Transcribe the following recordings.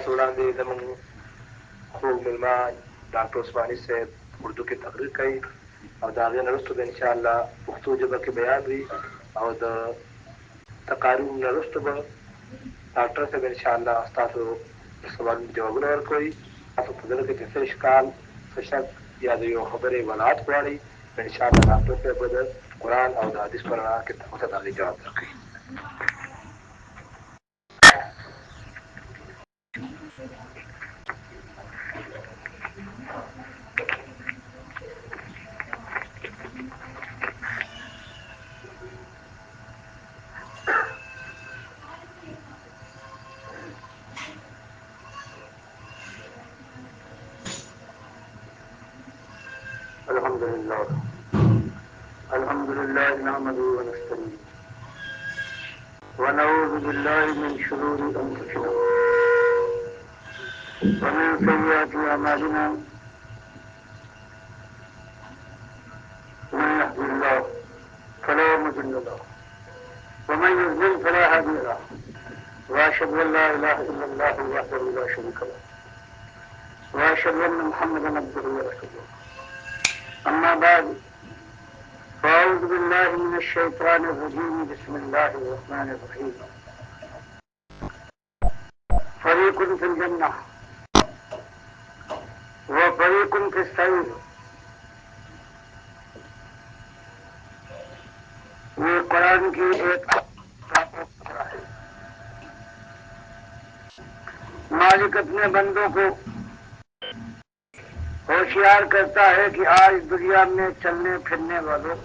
تاسو وړاندې زموږ خوږ مېلمه ډاکټر عثماني صاحب اردو کې تقریر کوي او د هغې نه وروسته به انشاءالله پښتو ژبه کې بیان وي او د تقاریرو نه وروسته به ډاکټر صاحب انشاءالله ستاسو د سوالونو جوابونه ورکوي. تاسو په زړه کې چې څه اشکال څه شک یا د یو خبرې وضاحت غواړئ انشاءالله ډاکټر صاحب به د قرآن او د حدیث په رڼا کې تاسو ته د هغې جواب درکوي. الحمد لله نحمده ونستعينه ونعوذ بالله من شرور انفسنا ومن سيئات اعمالنا من يهده الله فلا مضل له ومن يضلل فلا هادي له واشهد ان لا اله الا الله وحده لا شريك له واشهد ان محمدا عبده ورسوله. اما بعد فأعوذ بالله من الشيطان الرجيم بسم الله الرحمن الرحيم. فريق في الجنة وفريق في السعير. یہ قرآن کی ایک مالک اپنے بندوں کو ہوشیار کرتا ہے کہ آج دنیا میں چلنے پھرنے والوں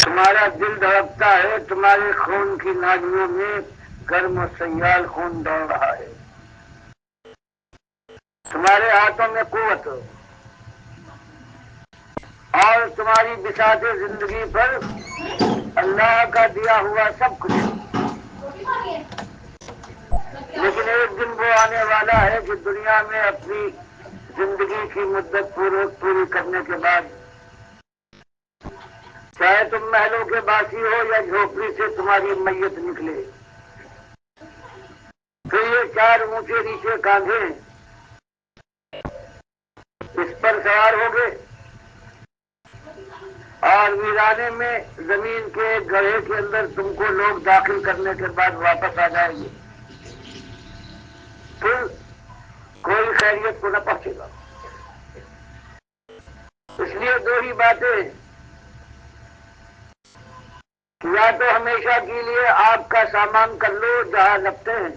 تمہارا دل دھڑکتا ہے، تمہارے خون کی نالیوں میں گرم و سیال خون دوڑ رہا ہے، تمہارے ہاتھوں میں قوت اور تمہاری بساط زندگی پر اللہ کا دیا ہوا سب کچھ. لیکن ایک دن وہ آنے والا ہے کہ دنیا میں اپنی زندگی کی مدت پوری کرنے کے بعد چاہے تم محلوں کے باسی ہو یا جھوپڑی سے تمہاری میت نکلے، پھر یہ چار اونچے نیچے کاندھے اس پر سوار ہو گئے اور ویرانے میں زمین کے گڑھے کے اندر تم کو لوگ داخل کرنے کے بعد واپس آ جائیں گے، پھر کوئی خیریت کو نہ پہنچے گا. اس لیے دو ہی باتیں، یا تو ہمیشہ کے لیے آپ کا سامان کر لو جہاں لگتے ہیں،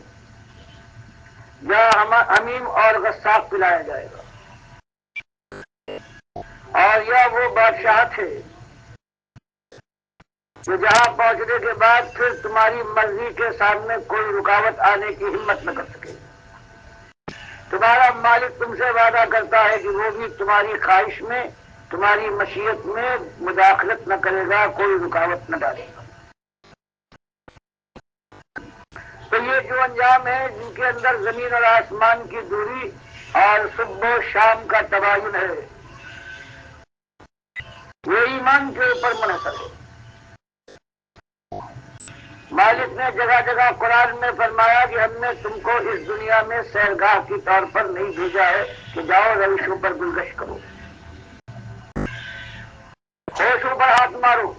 یا حمیم اور غساق پلایا جائے گا، اور یا وہ بادشاہ تھے کہ جہاں پہنچنے کے بعد پھر تمہاری مرضی کے سامنے کوئی رکاوٹ آنے کی ہمت نہ کر سکے. تمہارا مالک تم سے وعدہ کرتا ہے کہ وہ بھی تمہاری خواہش میں تمہاری مشیت میں مداخلت نہ کرے گا، کوئی رکاوٹ نہ ڈالے گا. تو یہ جو انجام ہے جن کے اندر زمین اور آسمان کی دوری اور صبح و شام کا تباین ہے، یہ ایمان کے اوپر منحصر ہے. مالک نے جگہ جگہ قرآن میں فرمایا کہ ہم نے تم کو اس دنیا میں سیرگاہ کی طور پر نہیں بھیجا ہے کہ جاؤ روشوں پر گلگش کرو، ہوشوں پر ہاتھ مارو،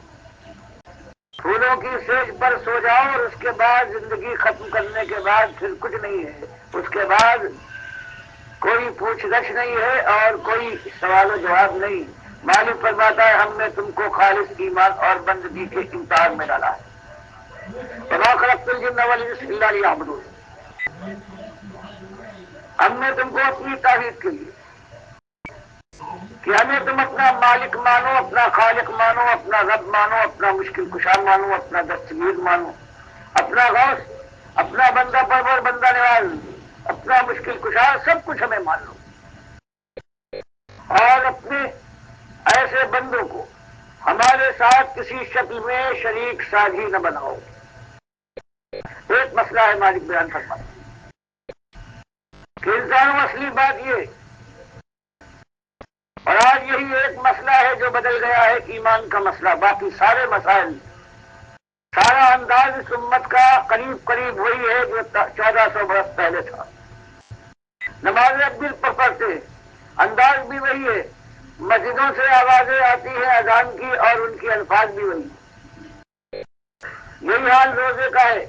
پھولوں کی سیج پر سو جاؤ، اور اس کے بعد زندگی ختم کرنے کے بعد پھر کچھ نہیں ہے. اس کے بعد کوئی پوچھ گچھ نہیں ہے اور کوئی سوال و جواب نہیں. مالک فرماتا ہے ہم نے تم کو خالص ایمان اور بندگی کے امتحان میں ڈالا ہے. وما خلقت الجن والانس الا ليعبدون. ہم نے تم کو اپنی توحید کے لیے کہ ہمیں تم اپنا مالک مانو، اپنا خالق مانو، اپنا رب مانو، اپنا مشکل کشا مانو، اپنا دستگیر مانو، اپنا غوث، اپنا بندہ پرور، بندہ نواز، اپنا مشکل کشا، سب کچھ ہمیں مان لو، اور اپنے ایسے بندوں کو ہمارے ساتھ کسی شکل میں شریک سازی نہ بناؤ. ایک مسئلہ ہے مالک بیان فرماتا کہ انسانوں اصلی بات یہ، اور آج یہی ایک مسئلہ ہے جو بدل گیا ہے ایمان کا مسئلہ. باقی سارے مسائل سارا انداز اس امت کا قریب قریب وہی ہے جو 1400 برس پہلے تھا. نمازیں اب بھی پڑھتے ہیں، انداز بھی وہی ہے، مسجدوں سے آوازیں آتی ہیں اذان کی اور ان کے الفاظ بھی وہی. یہی حال روزے کا ہے،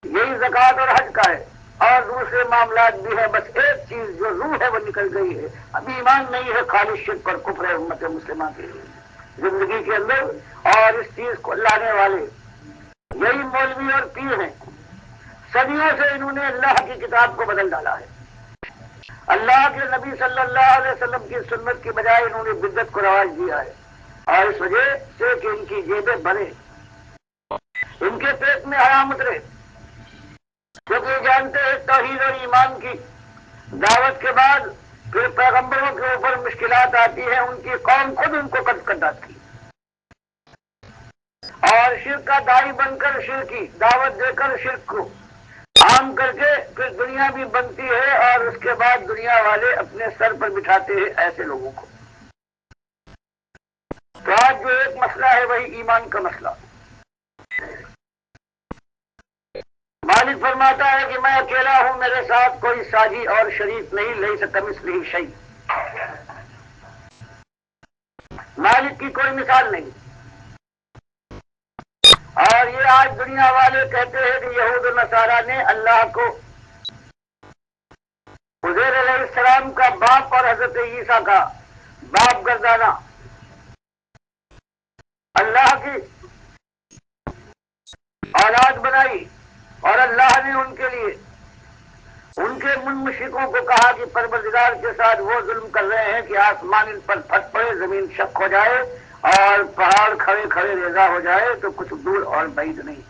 یہی زکوٰۃ اور حج کا ہے، اور دوسرے معاملات بھی ہیں. بس ایک چیز جو روح ہے وہ نکل گئی ہے. ابھی ایمان نہیں ہے، خالص شرک پر کفر ہے امت مسلمہ کی زندگی کے اندر. اور اس چیز کو لانے والے یہی مولوی اور پیر ہیں. صدیوں سے انہوں نے اللہ کی کتاب کو بدل ڈالا ہے. اللہ کے نبی صلی اللہ علیہ وسلم کی سنت کی بجائے انہوں نے بدعت کو رواج دیا ہے. اور اس وجہ سے کہ ان کی جیبیں بھرے، ان کے پیٹ میں حرام اترے، کیونکہ یہ جانتے ہیں توحید اور ایمان کی دعوت کے بعد پھر پیغمبروں کے اوپر مشکلات آتی ہیں. ان کی قوم خود ان کو قتل کر ڈالتی اور شرک کا داعی بن کر شرک کی دعوت دے کر شرک کو عام کر کے پھر دنیا بھی بنتی ہے. اور اس کے بعد دنیا والے اپنے سر پر بٹھاتے ہیں ایسے لوگوں کو. تو آج جو ایک مسئلہ ہے وہی ایمان کا مسئلہ. مالک فرماتا ہے کہ میں اکیلا ہوں، میرے ساتھ کوئی ساجی اور شریک نہیں. لیس کمثلہ شیء، مالک کی کوئی مثال نہیں. اور یہ آج دنیا والے کہتے ہیں کہ یہود و نصارہ نے اللہ کو عزیر علیہ السلام کا باپ اور حضرت عیسیٰ کا باپ گردانا. اللہ کی اولاد بنائی اور اللہ نے ان کے لیے ان کے مشرکوں کو کہا کہ پروردگار کے ساتھ وہ ظلم کر رہے ہیں کہ آسمان ان پر پھٹ پڑے، زمین شق ہو جائے اور پہاڑ کھڑے کھڑے ریزہ ہو جائے تو کچھ دور اور بعید نہیں.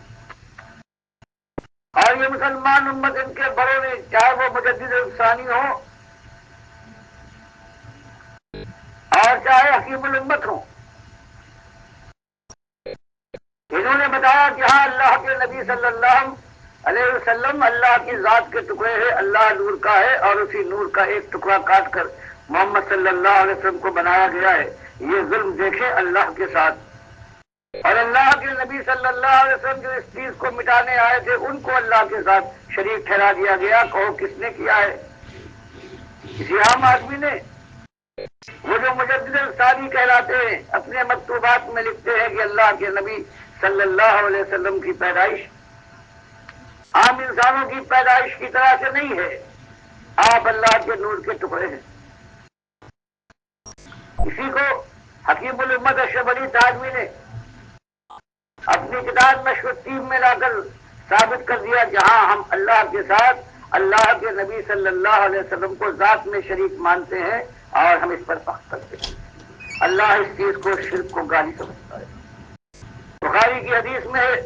اور یہ مسلمان امت ان کے بڑوں نے، چاہے وہ مجدد ثانی ہو اور چاہے حکیم الامت ہو، انہوں نے بتایا کہ ہاں اللہ کے نبی صلی اللہ علیہ وسلم اللہ کی ذات کے ٹکڑے ہیں، اللہ نور کا ہے اور اسی نور کا ایک ٹکڑا کاٹ کر محمد صلی اللہ علیہ وسلم کو بنایا گیا ہے. یہ ظلم دیکھے اللہ کے ساتھ. اور اللہ کے نبی صلی اللہ علیہ وسلم جو اس چیز کو مٹانے آئے تھے ان کو اللہ کے ساتھ شریک ٹھہرا دیا گیا. کہو کس نے کیا ہے؟ کسی عام آدمی نے. وہ جو مجدد ثانی کہلاتے ہیں اپنے مکتوبات میں لکھتے ہیں کہ اللہ کے نبی صلی اللہ علیہ وسلم کی پیدائش عام انسانوں کی پیدائش کی طرح سے نہیں ہے، آپ اللہ کے نور کے ٹکڑے ہیں. اسی کو حکیم الامت اشرف علی تھانوی نے اپنی کتاب مشروطیب میں لا کر ثابت کر دیا. جہاں ہم اللہ کے ساتھ اللہ کے نبی صلی اللہ علیہ وسلم کو ذات میں شریک مانتے ہیں اور ہم اس پر فخر کرتے ہیں. اللہ اس چیز کو شرک کو گالی سمجھتا ہے. بخاری کی حدیث میں ہے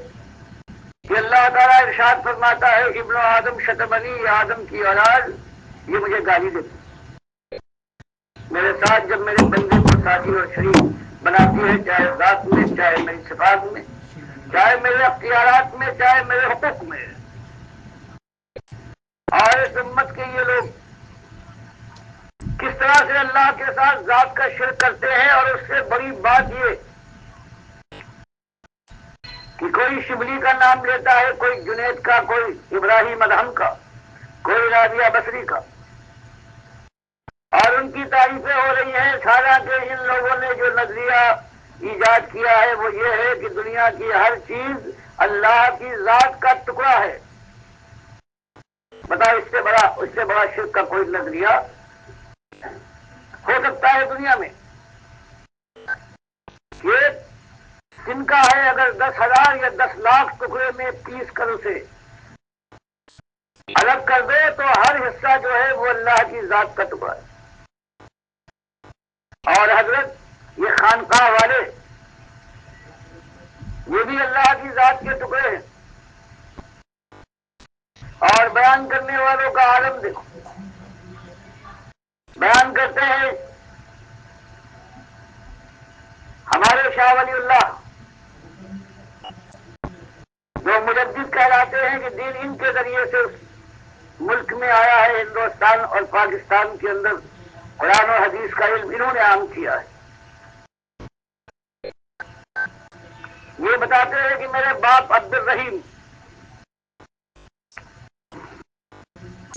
کہ اللہ تعالیٰ ارشاد فرماتا ہے ابن آدم شتمنی، یہ آدم کی اولاد یہ مجھے گالی دیتی، میرے ساتھ جب میرے بندے کو ساتھی اور شریک بناتی ہے، چاہے ذات میں، چاہے میری صفات میں، چاہے میرے اختیارات میں، چاہے میرے حقوق میں. اور اس امت کے یہ لوگ کس طرح سے اللہ کے ساتھ ذات کا شرک کرتے ہیں. اور اس سے بڑی بات یہ کہ کوئی شبلی کا نام لیتا ہے، کوئی جنید کا، کوئی ابراہیم ادہم کا، کوئی رابعہ بصری کا، اور ان کی تعریفیں ہو رہی ہیں. حالانکہ ان لوگوں نے جو نظریہ ایجاد کیا ہے وہ یہ ہے کہ دنیا کی ہر چیز اللہ کی ذات کا ٹکڑا ہے. بتاؤ اس سے بڑا شرک کا کوئی نظریہ ہو سکتا ہے دنیا میں؟ یہ جن کا ہے اگر 10,000 یا 10 لاکھ ٹکڑے میں پیس کر اسے الگ کر دے تو ہر حصہ جو ہے وہ اللہ کی ذات کا ٹکڑا ہے. اور حضرت یہ خانقاہ والے یہ بھی اللہ کی ذات کے ٹکڑے ہیں. اور بیان کرنے والوں کا عالم دیکھو، بیان کرتے ہیں ہمارے شاہ ولی اللہ جو مجدد کہلاتے ہیں کہ دین ان کے ذریعے سے اس ملک میں آیا ہے. ہندوستان اور پاکستان کے اندر قرآن و حدیث کا علم انہوں نے عام کیا ہے. یہ بتاتے ہیں کہ میرے باپ عبد الرحیم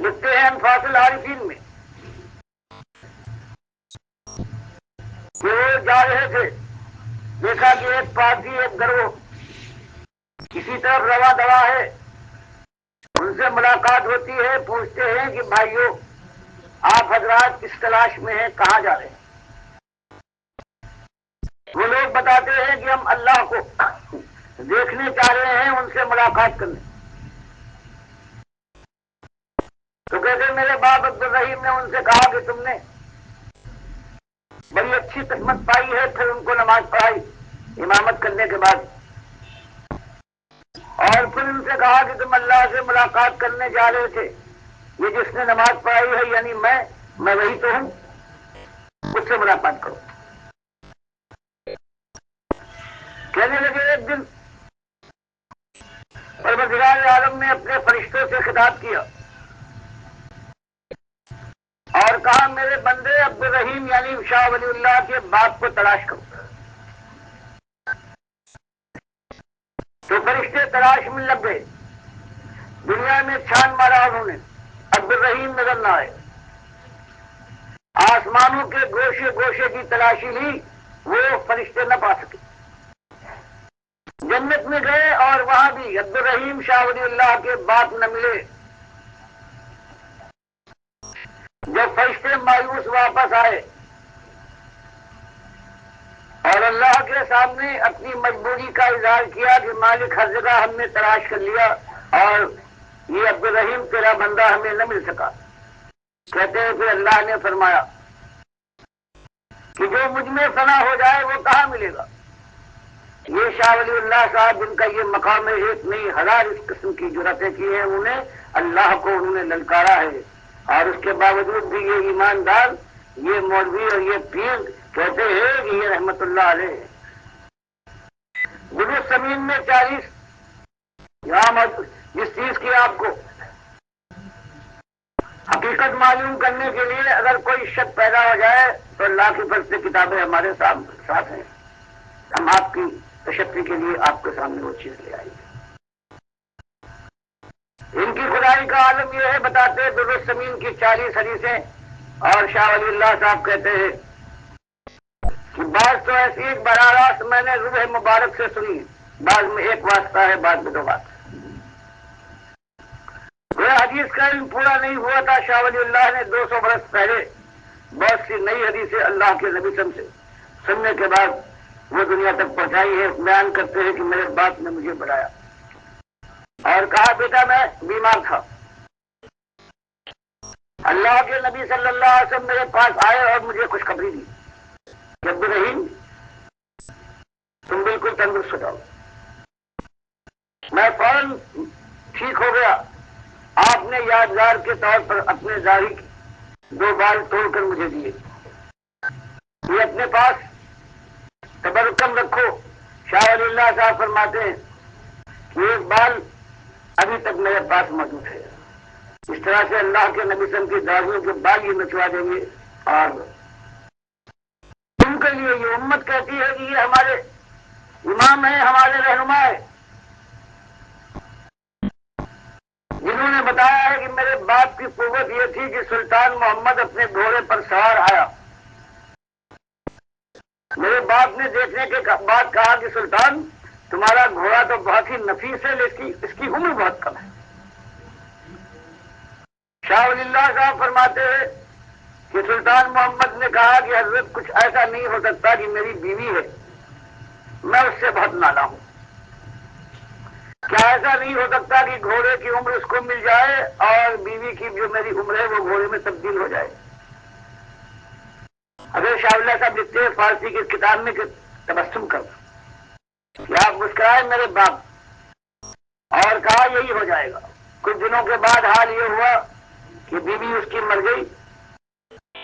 لکھتے ہیں انفاس العارفین میں کہ وہ جا رہے تھے، دیکھا کہ ایک پارٹی ایک گروہ کسی طرف رواں دوا ہے، ان سے ملاقات ہوتی ہے، پوچھتے ہیں کہ بھائیو آپ حضرات کس تلاش میں ہیں، کہاں جا رہے ہیں؟ وہ لوگ بتاتے ہیں کہ ہم اللہ کو دیکھنے چاہ رہے ہیں، ان سے ملاقات کرنے۔ تو کہتے ہیں میرے باپ عبد الرحیم نے ان سے کہا کہ تم نے بڑی اچھی قسمت پائی ہے، پھر ان کو نماز پڑھائی امامت کرنے کے بعد، اور پھر ان سے کہا کہ تم اللہ سے ملاقات کرنے جا رہے تھے، یہ جس نے نماز پڑھائی ہے یعنی میں وہی تو ہوں، اس سے ملاقات کرو۔ کہنے لگے ایک دن پروردگار عالم نے اپنے فرشتوں سے خطاب کیا اور کہا میرے بندے عبد الرحیم یعنی شاہ ولی اللہ کے باپ کو تلاش کرو۔ تو فرشتے تلاش میں لگ گئے، دنیا میں چھان مارا انہوں نے، عبد الرحیم نظر نہ آئے، آسمانوں کے گوشے گوشے کی تلاشی لی، وہ فرشتے نہ پا سکے۔ جنت میں گئے اور وہاں بھی عبد الرحیم شاہ ولی اللہ کے باپ نہ ملے۔ جب فرشتے مایوس واپس آئے اور اللہ کے سامنے اپنی مجبوری کا اظہار کیا کہ مالک ہر جگہ ہم نے تلاش کر لیا اور یہ عبد الرحیم تیرا بندہ ہمیں نہ مل سکا، کہتے ہیں پھر اللہ نے فرمایا کہ جو مجھ میں فنا ہو جائے وہ کہاں ملے گا؟ یہ شاہ ولی اللہ صاحب جن کا یہ مقام ہے، ایک نہیں ہزار اس قسم کی جرأتیں کی ہیں، انہیں اللہ کو انہوں نے للکارا ہے، اور اس کے باوجود بھی یہ ایماندار، یہ مولوی اور یہ پیر کہتے ہیں کہ یہ رحمت اللہ علیہ ہے۔ درست زمین میں 40 یہاں جس چیز کی آپ کو حقیقت معلوم کرنے کے لیے اگر کوئی شک پیدا ہو جائے تو اللہ کی فضل سے کتابیں ہمارے ساتھ ہیں، ہم آپ کی تشفی کے لیے آپ کے سامنے وہ چیز لے آئیں گے۔ ان کی خدائی کا عالم یہ ہے، بتاتے ہیں درست زمین کی 40 حدیثیں، اور شاہ ولی اللہ صاحب کہتے ہیں کہ بعض تو ایسی ایک براہ راست میں نے روح مبارک سے سنی، بعض میں ایک واسطہ ہے، بعض میں 2 واسطہ۔ وہ حدیث کا علم پورا نہیں ہوا تھا، شاہ ولی اللہ نے 200 برس پہلے بہت سی نئی حدیثیں اللہ کے نبی سے سننے کے بعد وہ دنیا تک پہنچائی ہے۔ بیان کرتے ہیں کہ میرے باپ نے مجھے بلایا اور کہا بیٹا میں بیمار تھا، اللہ کے نبی صلی اللہ علیہ وسلم میرے پاس آئے اور مجھے خوشخبری دی کہ عبد الرحیم تم بالکل تندرست ہو جاؤ۔ میں فوراً ٹھیک ہو گیا۔ آپ نے یادگار کے طور پر اپنے داڑھی 2 بال توڑ کر مجھے دیے، یہ اپنے پاس تبرکم رکھو۔ شاہ ولی اللہ صاحب فرماتے ہیں کہ 1 بال ابھی تک میرے پاس موجود ہے۔ اس طرح سے اللہ کے نبی صلی اللہ علیہ وسلم کی داڑھیوں کے بال یہ نچوا دیں گے، اور ان کے لیے یہ امت کہتی ہے کہ یہ ہمارے امام ہیں، ہمارے رہنما ہیں، جنہوں نے بتایا ہے کہ میرے باپ کی قوت یہ تھی کہ سلطان محمد اپنے گھوڑے پر سوار آیا، میرے باپ نے دیکھنے کے بعد کہا کہ سلطان تمہارا گھوڑا تو بہت ہی نفیس ہے لیکن اس کی عمر بہت کم ہے۔ شاہ ولی اللہ صاحب فرماتے ہیں کہ سلطان محمد نے کہا کہ حضرت کچھ ایسا نہیں ہو سکتا کہ میری بیوی ہے، میں اس سے بہت نالا ہوں، کیا ایسا نہیں ہو سکتا کہ گھوڑے کی عمر اس کو مل جائے اور بیوی کی جو میری عمر ہے وہ گھوڑے میں تبدیل ہو جائے؟ اگر شاہ اللہ صاحب لکھتے ہیں فارسی کی کتاب میں کہ تبسم کر، کہ آپ مسکرائے میرے باپ، اور کہا یہی ہو جائے گا۔ کچھ دنوں کے بعد حال یہ ہوا کہ بیوی اس کی مر گئی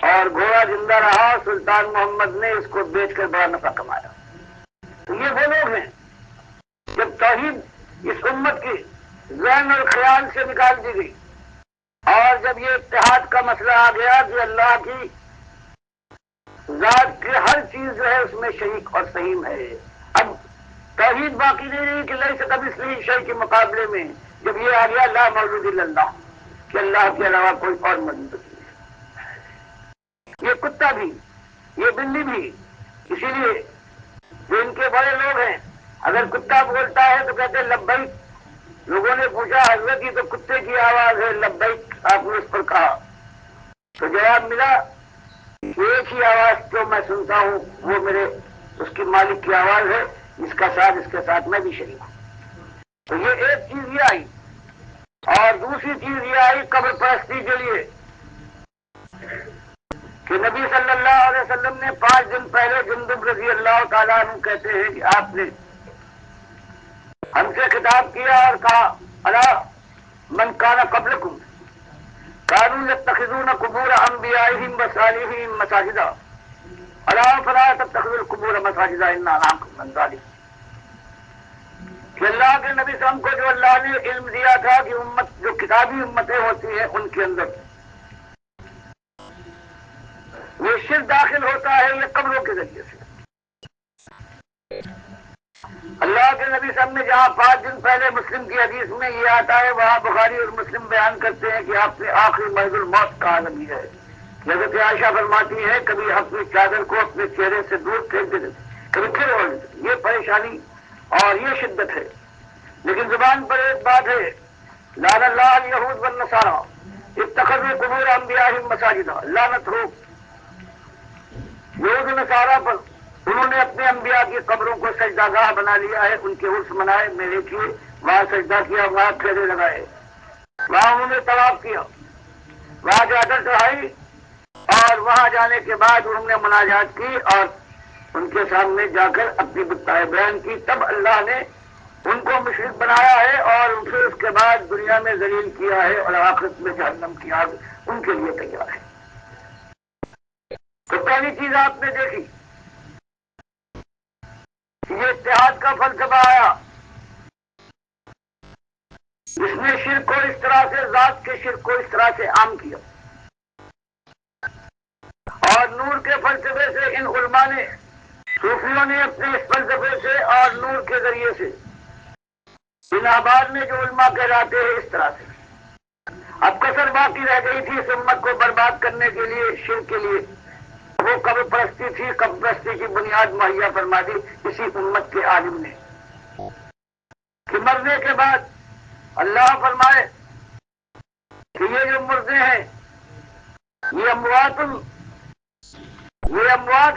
اور گھوڑا زندہ رہا، سلطان محمد نے اس کو بیچ کر بڑا نفع کمایا۔ تو یہ وہ لوگ ہیں جب توحید اس امت کی ذہن اور خیال سے نکال دی گئی، اور جب یہ اتحاد کا مسئلہ آ گیا کہ اللہ کی ذات کی ہر چیز جو ہے اس میں شریک اور سہیم ہے، اب توحید باقی نہیں رہی کہ لیس کمثلہ شیء کے مقابلے میں جب یہ آ گیا لا موجود الا اللہ، کہ اللہ کے علاوہ کوئی اور موجود نہیں ہے۔ یہ کتا بھی، یہ بلی بھی، اسی لیے جو ان کے بڑے لوگ ہیں اگر کتا بولتا ہے تو کہتے ہیں لبیک۔ لوگوں نے پوچھا حضرت یہ تو کتے کی آواز ہے لبیک، آپ نے اس پر کہا تو جواب ملا ایک ہی آواز جو میں سنتا ہوں وہ میرے اس کی مالک کی آواز ہے، جس کا ساتھ اس کے ساتھ میں بھی شریک ہوں۔ تو یہ ایک چیز یہ آئی، اور دوسری چیز یہ آئی قبر پرستی کے لیے کہ نبی صلی اللہ علیہ وسلم نے 5 دن پہلے جندب رضی اللہ تعالیٰ عنہ کہتے ہیں کہ آپ نے ہم سے خطاب کیا اور کہا الا من کان قبلکم كانوا يتخذون قبور انبیائهم وصالحین مساجدا الا فلا تتخذوا القبور مساجدا ان نهاكم عن ذلك۔ کہ اللہ کے نبی صلی اللہ علیہ وسلم کو جو اللہ نے علم دیا تھا کہ امت جو کتابی امتیں ہوتی ہیں ان کے اندر یہ شرک داخل ہوتا ہے یہ قبروں کے ذریعے سے۔ اللہ کے نبی صلی اللہ علیہ وسلم نے جہاں 5 دن پہلے مسلم کی حدیث میں یہ آتا ہے وہاں بخاری اور مسلم بیان کرتے ہیں کہ آپ نے آخری مرض الموت کا عالم ہے۔ حضرت عائشہ فرماتی ہے کبھی اپنی چادر کو اپنے چہرے سے دور پھینک دیتے کبھی پھر اوڑھ دیتے، یہ پریشانی اور یہ شدت ہے۔ لیکن زبان پر ایک بات ہے لعن اللہ الیہود والنصارى اتخذوا قبور انبیائہم مساجدا، لعنت ہو یہود و نصارہ پر، انہوں نے اپنے انبیاء کی قبروں کو سجدہ گاہ بنا لیا ہے، ان کے عرس منائے، میلے کیے، وہاں سجدہ کیا، وہاں پھیرے لگائے، وہاں انہوں نے طواف کیا، وہاں چادر چڑھائی، اور وہاں جانے کے بعد انہوں نے مناجات کی اور ان کے سامنے جا کر اپنی بتائیں بیان کی۔ تب اللہ نے ان کو مشرک بنایا ہے اور پھر اس کے بعد دنیا میں ذلیل کیا ہے اور آخرت میں جہنم کی آگ ان کے لیے تیار ہے۔ تو پہلی چیز آپ نے دیکھی یہ اتحاد کا فلسفہ آیا، جس نے شرک کو اس طرح سے ذات کے شرک کو اس طرح سے عام کیا، اور نور کے فلسفے سے ان علماء نے صوفیوں نے اپنے اس فلسفے سے اور نور کے ذریعے سے ان آباد میں جو علماء کہلاتے ہیں اس طرح سے اب کسر باقی رہ گئی تھی اس امت کو برباد کرنے کے لیے، شرک کے لیے، وہ قبر پرستی تھی۔ قبر پرستی کی بنیاد مہیا فرما دی اسی امت کے عالم نے کہ مرنے کے بعد اللہ فرمائے کہ یہ جو مردے ہیں یہ اموات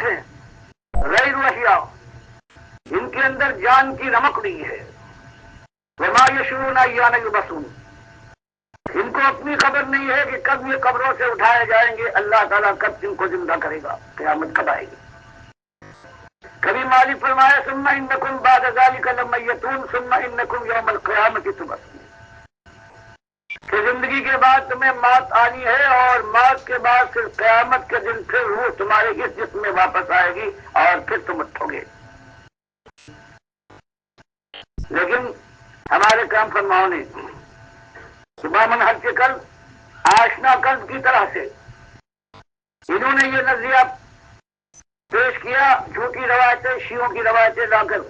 ہیں غیر احیاء، ان کے اندر جان کی رمق نہیں ہے۔ وما یشعرون ایان یبعثون، ان کو اپنی خبر نہیں ہے کہ کب یہ قبروں سے اٹھائے جائیں گے، اللہ تعالیٰ کب ان کو زندہ کرے گا، قیامت کب آئے گی۔ کبھی مالک فرمایا ثم انکم بعد ذلک لمیتون ثم انکم یوم القیامۃ تبعثون، کہ زندگی کے بعد تمہیں موت آنی ہے اور موت کے بعد پھر قیامت کے دن پھر روح تمہارے اس جسم میں واپس آئے گی اور پھر تم اٹھو گے۔ لیکن ہمارے کام فرماؤں نے صبح منہج کے کل آشنا قلب کی طرح سے انہوں نے یہ نظریہ پیش کیا، جھوٹی روایتیں، شیعوں کی روایتیں لا کر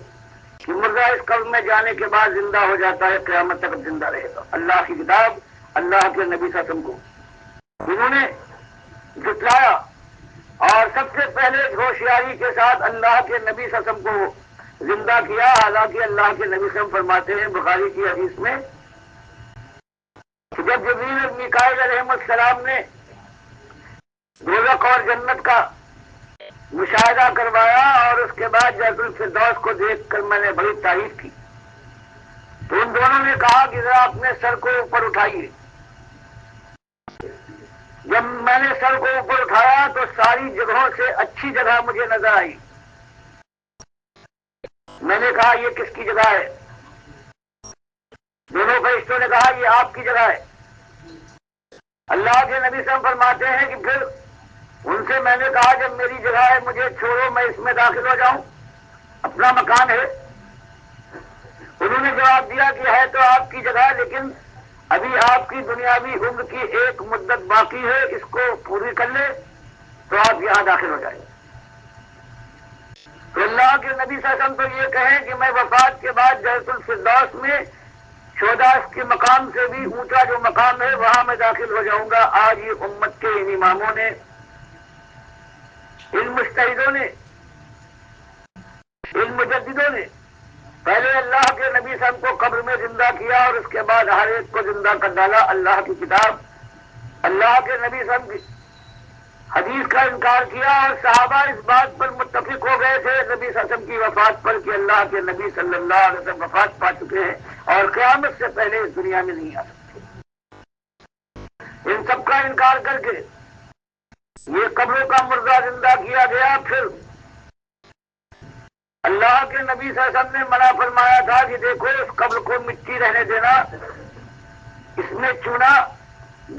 کہ مردہ اس قبر میں جانے کے بعد زندہ ہو جاتا ہے، قیامت تک زندہ رہے گا۔ اللہ کی کتاب، اللہ کے نبی صلی اللہ علیہ وسلم کو انہوں نے جھٹلایا، اور سب سے پہلے ہوشیاری کے ساتھ اللہ کے نبی صلی اللہ علیہ وسلم کو زندہ کیا۔ حالانکہ اللہ کے نبی صلی اللہ علیہ وسلم فرماتے ہیں بخاری کی حدیث میں کہ جب جبریل اور میکائیل علیہ السلام نے دوزخ اور جنت کا مشاہدہ کروایا اور اس کے بعد جنت الفردوس کو دیکھ کر میں نے بڑی تعریف کی، تو ان دونوں نے کہا کہ ذرا اپنے سر کو اوپر اٹھائیے۔ جب میں نے سر کو اوپر اٹھایا تو ساری جگہوں سے اچھی جگہ مجھے نظر آئی۔ میں نے کہا یہ کس کی جگہ ہے؟ دونوں فرشتوں نے کہا یہ آپ کی جگہ ہے۔ اللہ کے نبی صلی اللہ علیہ وسلم فرماتے ہیں کہ پھر ان سے میں نے کہا جب میری جگہ ہے مجھے چھوڑو، میں اس میں داخل ہو جاؤں، اپنا مکان ہے۔ انہوں نے جواب دیا کہ ہے تو آپ کی جگہ، لیکن ابھی آپ کی دنیاوی عمر کی ایک مدت باقی ہے، اس کو پوری کر لے تو آپ یہاں داخل ہو جائیں۔ تو اللہ کے نبی صلی اللہ علیہ وسلم تو یہ کہیں کہ میں وفات کے بعد جنت الفردوس میں شہداء کے مقام سے بھی اونچا جو مقام ہے وہاں میں داخل ہو جاؤں گا۔ آج یہ امت کے ان اماموں نے، ان مجتہدوں نے، ان مجددوں نے پہلے اللہ کے نبی صلی اللہ علیہ وسلم کو قبر میں زندہ کیا اور اس کے بعد ہر ایک کو زندہ کر ڈالا۔ اللہ کی کتاب، اللہ کے نبی صلی اللہ علیہ وسلم کی حدیث کا انکار کیا، اور صحابہ اس بات پر متفق ہو گئے تھے نبی صلی اللہ علیہ وسلم کی وفات پر کہ اللہ کے نبی صلی اللہ علیہ وسلم وفات پا چکے ہیں اور قیامت سے پہلے اس دنیا میں نہیں آ سکتے۔ ان سب کا انکار کر کے یہ قبروں کا مردہ زندہ کیا گیا۔ پھر اللہ کے نبی صلی اللہ علیہ وسلم نے منع فرمایا تھا کہ دیکھو اس قبر کو مٹی رہنے دینا، اس میں چونا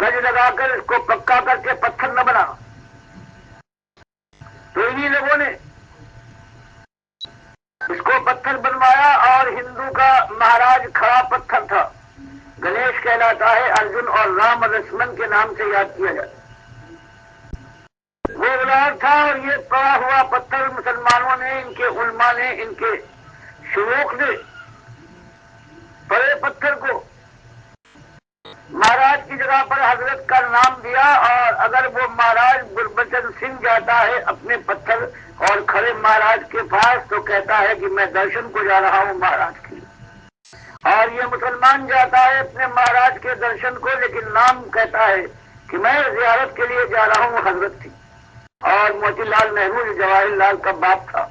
گج لگا کر اس کو پکا کر کے پتھر نہ بنا۔ تو انہی لوگوں نے اس کو پتھر بنوایا، اور ہندو کا مہاراج کھڑا پتھر تھا، گنیش کہلاتا ہے، ارجن اور رام لکشمن کے نام سے یاد کیا جاتا ہے۔ وہ اولاد تھا، اور یہ پڑا ہوا پتھر مسلمانوں نے، ان کے علماء نے، ان کے شیوخ نے پڑے پتھر کو مہاراج کی جگہ پر حضرت کا نام دیا، اور اگر وہ مہاراج گربچن سنگھ جاتا ہے اپنے پتھر اور کھڑے مہاراج کے پاس تو کہتا ہے کہ میں درشن کو جا رہا ہوں مہاراج کی، اور یہ مسلمان جاتا ہے اپنے مہاراج کے درشن کو لیکن نام کہتا ہے کہ میں زیارت کے لیے جا رہا ہوں حضرت کی۔ اور موتی لال نہرو جو جواہر لال کا باپ تھا،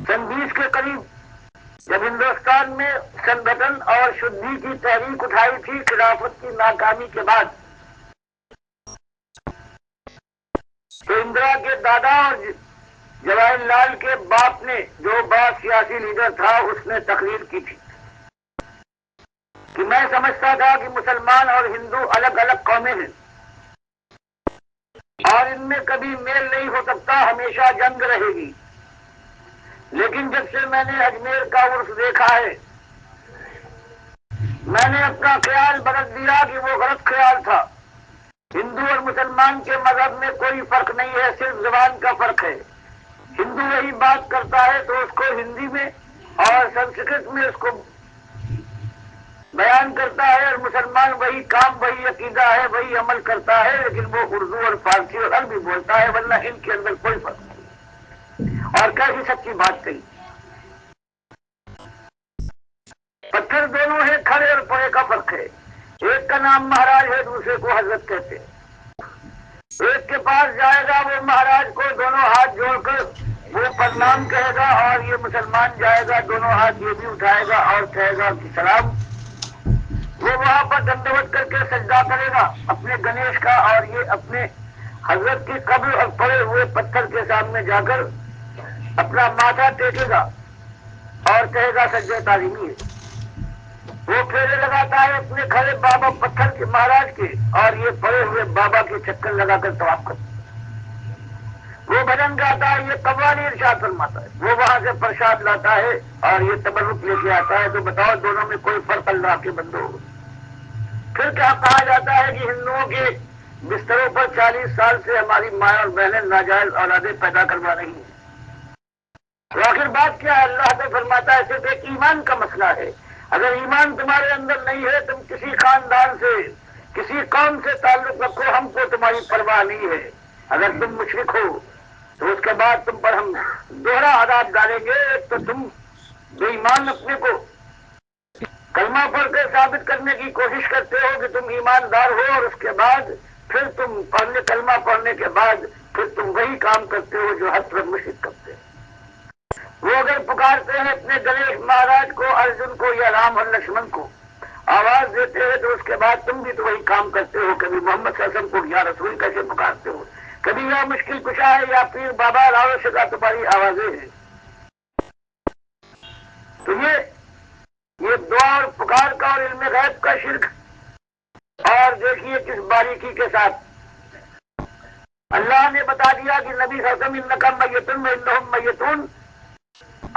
سن 20 کے قریب جب ہندوستان میں سنگھن اور شدھی کی تحریک اٹھائی تھی خلافت کی ناکامی کے بعد، تو اندرا کے دادا اور جواہر لال کے باپ نے، جو بڑا سیاسی لیڈر تھا، اس نے تقریر کی تھی کہ میں سمجھتا تھا کہ مسلمان اور ہندو الگ الگ قومیں ہیں اور ان میں کبھی میل نہیں ہو سکتا، ہمیشہ جنگ رہے گی، لیکن جب سے میں نے اجمیر کا عرس دیکھا ہے میں نے اپنا خیال بدل دیا کہ وہ غلط خیال تھا۔ ہندو اور مسلمان کے مذہب میں کوئی فرق نہیں ہے، صرف زبان کا فرق ہے۔ ہندو وہی بات کرتا ہے تو اس کو ہندی میں اور سنسکرت میں اس کو بیان کرتا ہے، اور مسلمان وہی کام، وہی عقیدہ ہے، وہی عمل کرتا ہے، لیکن وہ اردو اور فارسی اور عربی بولتا ہے، ورنہ ان کے اندر کوئی فرق نہیں۔ اور کیسی سچی بات کہی۔ پتھر دونوں ہیں، کھڑے اور پڑے کا فرق ہے۔ ایک کا نام مہاراج ہے، دوسرے کو حضرت کہتے ہیں۔ ایک کے پاس جائے گا وہ مہاراج کو دونوں ہاتھ جوڑ کر وہ پرنام کہے گا، اور یہ مسلمان جائے گا دونوں ہاتھ یہ بھی اٹھائے گا اور کہے گا کہ سلام۔ وہ وہاں پر دنڈوت کر کے سجدہ کرے گا اپنے گنیش کا، اور یہ اپنے حضرت کی قبر اور پڑے ہوئے پتھر کے سامنے جا کر اپنا ماتھا ٹیکے گا اور کہے گا سجدہ تعظیمی ہے۔ وہ پھیرے لگاتا ہے اپنے کھڑے بابا پتھر کے مہاراج کے، اور یہ پڑے ہوئے بابا کے چکر لگا کر طواف کرتا ہے۔ وہ بھجن گاتا ہے، یہ قوالی ارشاد فرماتا ہے۔ وہ وہاں سے پرساد لاتا ہے اور یہ تبرک لے کے آتا ہے۔ تو بتاؤ دونوں میں کوئی فرق اللہ کے بندوں؟ پھر کیا کہا جاتا ہے کہ ہندوؤں کے بستروں پر 40 سال سے ہماری ماں اور بہنیں ناجائز اولادیں پیدا کروا رہی ہیں۔ تو آخر بات کیا ہے؟ اللہ تو فرماتا ہے صرف ایک ایمان کا مسئلہ ہے۔ اگر ایمان تمہارے اندر نہیں ہے، تم کسی خاندان سے، کسی قوم سے تعلق رکھو، ہم کو تمہاری پرواہ نہیں ہے۔ اگر تم مشرک ہو تو اس کے بعد تم پر ہم دوہرا عذاب ڈالیں گے۔ تو تم بے ایمان اپنے کو کلمہ پڑھ کر ثابت کرنے کی کوشش کرتے ہو کہ تم ایماندار ہو، اور اس کے بعد پھر تم کلمہ پڑھنے کے بعد پھر تم وہی کام کرتے ہو جو ہر طرف مشرک کرتے ہیں۔ وہ اگر پکارتے ہیں اپنے گنیش مہاراج کو، ارجن کو یا رام اور لکشمن کو آواز دیتے ہیں، تو اس کے بعد تم بھی تو وہی کام کرتے ہو۔ کبھی محمد صلی اللہ علیہ وسلم کو یا رسول کیسے پکارتے ہو، کبھی یا مشکل کشا ہے یا پیر بابا راو شگا تمہاری آوازیں ہیں۔ تو یہ دعا اور پکار کا اور علم غیب کا شرک، اور دیکھیے کس باریکی کے ساتھ اللہ نے بتا دیا کہ نبی صلی اللہ علیہ وسلم انکا میتون وانہم میتون،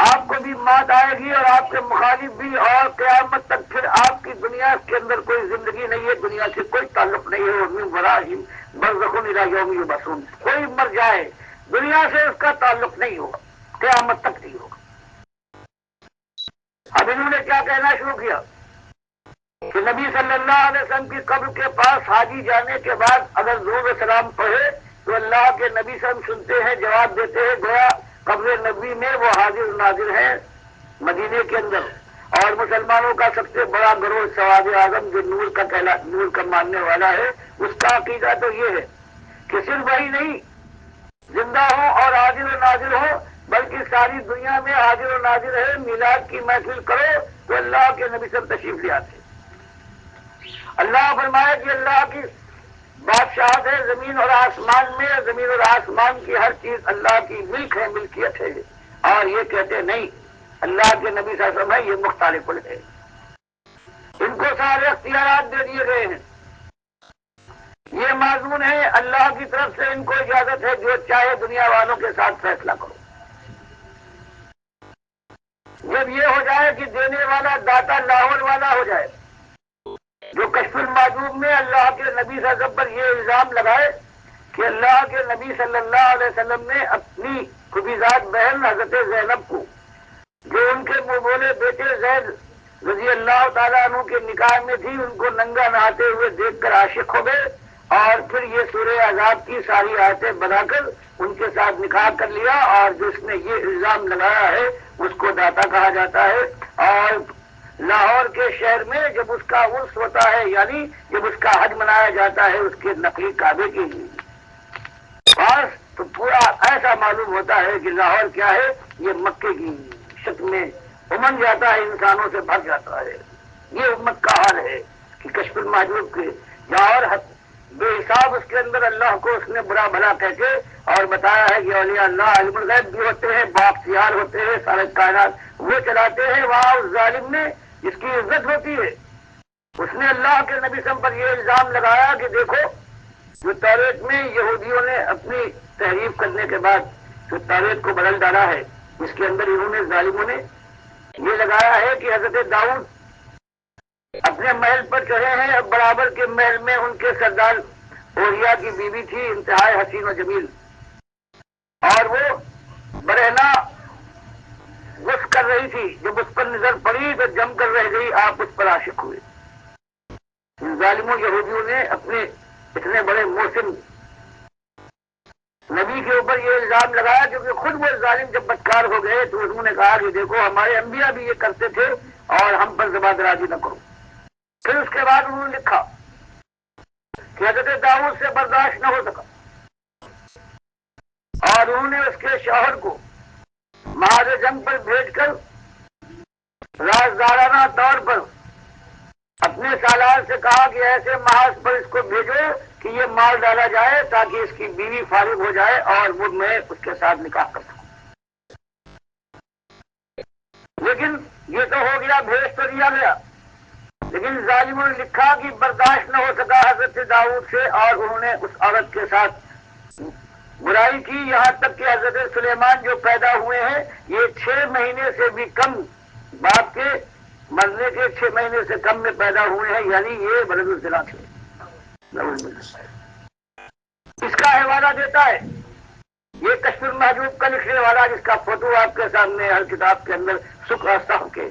آپ کو بھی موت آئے گی اور آپ کے مخالف بھی، اور قیامت تک پھر آپ کی دنیا کے اندر کوئی زندگی نہیں ہے، دنیا سے کوئی تعلق نہیں ہے۔ ومن ورائہم برزخ الی یوم یبعثون، کوئی مر جائے دنیا سے اس کا تعلق نہیں ہوگا، قیامت تک نہیں ہوگا۔ اب انہوں نے کیا کہنا شروع کیا کہ نبی صلی اللہ علیہ وسلم کی قبر کے پاس حاجی جانے کے بعد اگر درود و سلام پڑھے تو اللہ کے نبی صلی اللہ علیہ وسلم سنتے ہیں، جواب دیتے ہیں گویا قبر نبی میں وہ حاضر ناظر ہیں مدینے کے اندر، اور مسلمانوں کا سب سے بڑا گروہ سواد اعظم جو نور کا ماننے والا ہے، اس کا عقیدہ تو یہ ہے کہ صرف وہی نہیں زندہ ہو اور حاضر و ناظر ہو، بلکہ ساری دنیا میں حاضر و ناظر ہے۔ میلاد کی محفل کرو تو اللہ کے نبی صلی اللہ علیہ وسلم تشریف لے آتے۔ اللہ فرمائے کہ اللہ کی بادشاہت ہے زمین اور آسمان میں، زمین اور آسمان کی ہر چیز اللہ کی ملک ہے، ملکیت ہے، اور یہ کہتے نہیں اللہ کے نبی صلی اللہ علیہ وسلم ہے یہ مختلف ہے، ان کو سارے اختیارات دے دیے گئے ہیں۔ یہ معذون ہے، اللہ کی طرف سے ان کو اجازت ہے جو چاہے دنیا والوں کے ساتھ فیصلہ کرو۔ جب یہ ہو جائے کہ دینے والا داتا لاہور والا ہو جائے، جو کشف المعدوم میں اللہ کے نبی صلی اللہ علیہ وسلم پر یہ الزام لگائے کہ اللہ کے نبی صلی اللہ علیہ وسلم نے اپنی خبیزات بہن حضرت زینب کو، جو ان کے منہ بولے بیٹے زید رضی اللہ تعالیٰ عنہ کے نکاح میں تھی، ان کو ننگا نہاتے ہوئے دیکھ کر عاشق ہو گئے، اور پھر یہ سورہ عذاب کی ساری آیتیں بنا کر ان کے ساتھ نکاح کر لیا، اور جس نے یہ الزام لگایا ہے اس کو داتا کہا جاتا ہے۔ اور لاہور کے شہر میں جب اس کا عرس ہوتا ہے، یعنی جب اس کا حج منایا جاتا ہے اس کے نقلی کعبے کے لیے پاس، تو پورا ایسا معلوم ہوتا ہے کہ لاہور کیا ہے، یہ مکے کی شکل میں امن جاتا ہے، انسانوں سے بھر جاتا ہے۔ یہ امت کا حال ہے کہ کشف المحجوب کے لاہور بے حساب اس کے اندر اللہ کو اس نے برا بھلا کہہ کے اور بتایا ہے کہ اولیاء اللہ علم الغیب بھی ہوتے ہیں، بااختیار ہوتے ہیں، سارے کائنات وہ چلاتے ہیں۔ وہاں اس ظالم نے جس کی عزت ہوتی ہے، اس نے اللہ کے نبی صلی اللہ علیہ وسلم پر یہ الزام لگایا کہ دیکھو جو توریت میں یہودیوں نے اپنی تحریف کرنے کے بعد جو توریت کو بدل ڈالا ہے، اس کے اندر انہوں نے ظالموں نے یہ لگایا ہے کہ حضرت داؤد اپنے محل پر چڑھے ہیں، برابر کے محل میں ان کے سردار اوریا کی بیوی تھی، انتہائی حسین و جمیل، اور وہ برہنہ غص کر رہی تھی، جب اس پر نظر پڑی تو جم کر رہ گئی، آپ اس پر عاشق ہوئے۔ ان ظالموں یہودیوں نے اپنے اتنے بڑے محسن نبی کے اوپر یہ الزام لگایا، کیونکہ خود وہ ظالم جب بدکار ہو گئے تو انہوں نے کہا کہ دیکھو ہمارے انبیاء بھی یہ کرتے تھے اور ہم پر زبان درازی نہ کرو۔ پھر اس کے بعد انہوں نے لکھا کہ حضرت داؤد سے برداشت نہ ہو سکا، اور انہوں نے اس کے شوہر کو محاذ جنگ پر بھیج کر رازدارانہ طور پر اپنے سالار سے کہا کہ ایسے محاذ پر اس کو بھیجو کہ یہ مار ڈالا جائے تاکہ اس کی بیوی فارغ ہو جائے اور وہ میں اس کے ساتھ نکاح کر سکوں۔ لیکن یہ تو ہو گیا، بھیج تو دیا گیا، لیکن ظالموں نے لکھا کہ برداشت نہ ہو سکا حضرت داؤد سے، اور انہوں نے اس عورت کے ساتھ برائی کی، یہاں تک کہ حضرت سلیمان جو پیدا ہوئے ہیں یہ 6 مہینے سے بھی کم، باپ کے مرنے کے 6 مہینے سے کم میں پیدا ہوئے ہیں، یعنی یہ ولد الزنا تھے۔ اس کا حوالہ دیتا ہے یہ کشف المحجوب کا لکھنے والا، جس کا فوٹو آپ کے سامنے ہر کتاب کے اندر سکھ اور صف کے